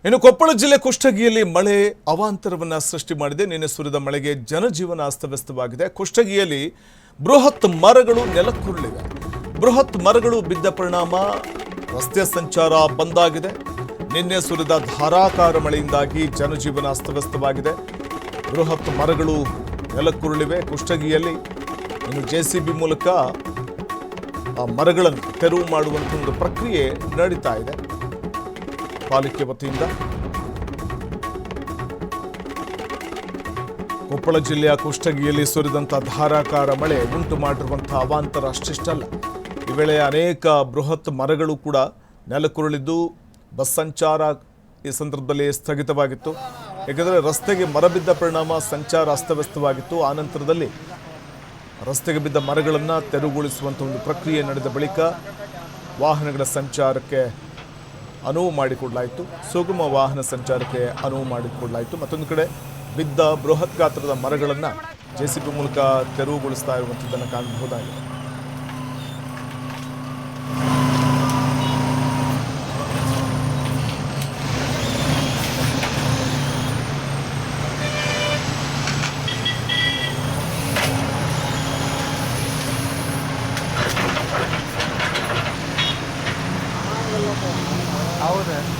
ಇನ್ನು ಕೊಪ್ಪಳ ಜಿಲ್ಲೆ ಕುಷ್ಟಗಿಯಲ್ಲಿ ಮಳೆ ಅವಾಂತರವನ್ನು ಸೃಷ್ಟಿ ಮಾಡಿದೆ. ನಿನ್ನೆ ಸುರಿದ ಮಳೆಗೆ ಜನಜೀವನ ಅಸ್ತವ್ಯಸ್ತವಾಗಿದೆ. ಕುಷ್ಟಗಿಯಲ್ಲಿ ಬೃಹತ್ ಮರಗಳು ನೆಲಕ್ಕುರುಳಿವೆ. ಬೃಹತ್ ಮರಗಳು ಬಿದ್ದ ಪರಿಣಾಮ ರಸ್ತೆ ಸಂಚಾರ ಬಂದ್ ಆಗಿದೆ. ನಿನ್ನೆ ಸುರಿದ ಧಾರಾಕಾರ ಮಳೆಯಿಂದಾಗಿ ಜನಜೀವನ ಅಸ್ತವ್ಯಸ್ತವಾಗಿದೆ. ಬೃಹತ್ ಮರಗಳು ನೆಲಕ್ಕುರುಳಿವೆ ಕುಷ್ಟಗಿಯಲ್ಲಿ. ಇನ್ನು ಜೆಸಿಬಿ ಮೂಲಕ ಆ ಮರಗಳನ್ನು ತೆರವು ಮಾಡುವಂಥ ಒಂದು ಪ್ರಕ್ರಿಯೆ ನಡೀತಾ ಇದೆ ಪಾಲಿಕೆ ವತಿಯಿಂದ. ಕೊಪ್ಪಳ ಜಿಲ್ಲೆಯ ಕುಷ್ಟಗಿಯಲ್ಲಿ ಸುರಿದಂಥ ಧಾರಾಕಾರ ಮಳೆ ಉಂಟು ಮಾಡಿರುವಂಥ ಅವಾಂತರ ಅಷ್ಟಿಷ್ಟಲ್ಲ. ಈ ವೇಳೆ ಅನೇಕ ಬೃಹತ್ ಮರಗಳು ಕೂಡ ನೆಲಕ್ಕುರುಳಿದ್ದು ಬಸ್ ಸಂಚಾರ ಈ ಸಂದರ್ಭದಲ್ಲಿ ಸ್ಥಗಿತವಾಗಿತ್ತು. ಏಕೆಂದರೆ ರಸ್ತೆಗೆ ಮರ ಬಿದ್ದ ಪರಿಣಾಮ ಸಂಚಾರ ಅಸ್ತವ್ಯಸ್ತವಾಗಿತ್ತು. ಆನಂತರದಲ್ಲಿ ರಸ್ತೆಗೆ ಬಿದ್ದ ಮರಗಳನ್ನು ತೆರವುಗೊಳಿಸುವಂಥ ಒಂದು ಪ್ರಕ್ರಿಯೆ ನಡೆದ ಬಳಿಕ ವಾಹನಗಳ ಸಂಚಾರಕ್ಕೆ ಅನುವು ಮಾಡಿಕೊಡಲಾಯಿತು. ಸುಗಮ ವಾಹನ ಸಂಚಾರಕ್ಕೆ ಅನುವು ಮಾಡಿಕೊಡಲಾಯಿತು. ಮತ್ತೊಂದು ಕಡೆ ಬಿದ್ದ ಬೃಹತ್ ಗಾತ್ರದ ಮರಗಳನ್ನು ಜೆಸಿಬಿ ಮೂಲಕ ತೆರವುಗೊಳಿಸ್ತಾ ಇರುವಂಥದ್ದನ್ನು ಕಾಣಬಹುದಾಗಿದೆ. ಹೌದು ಅಲ್ಲಿ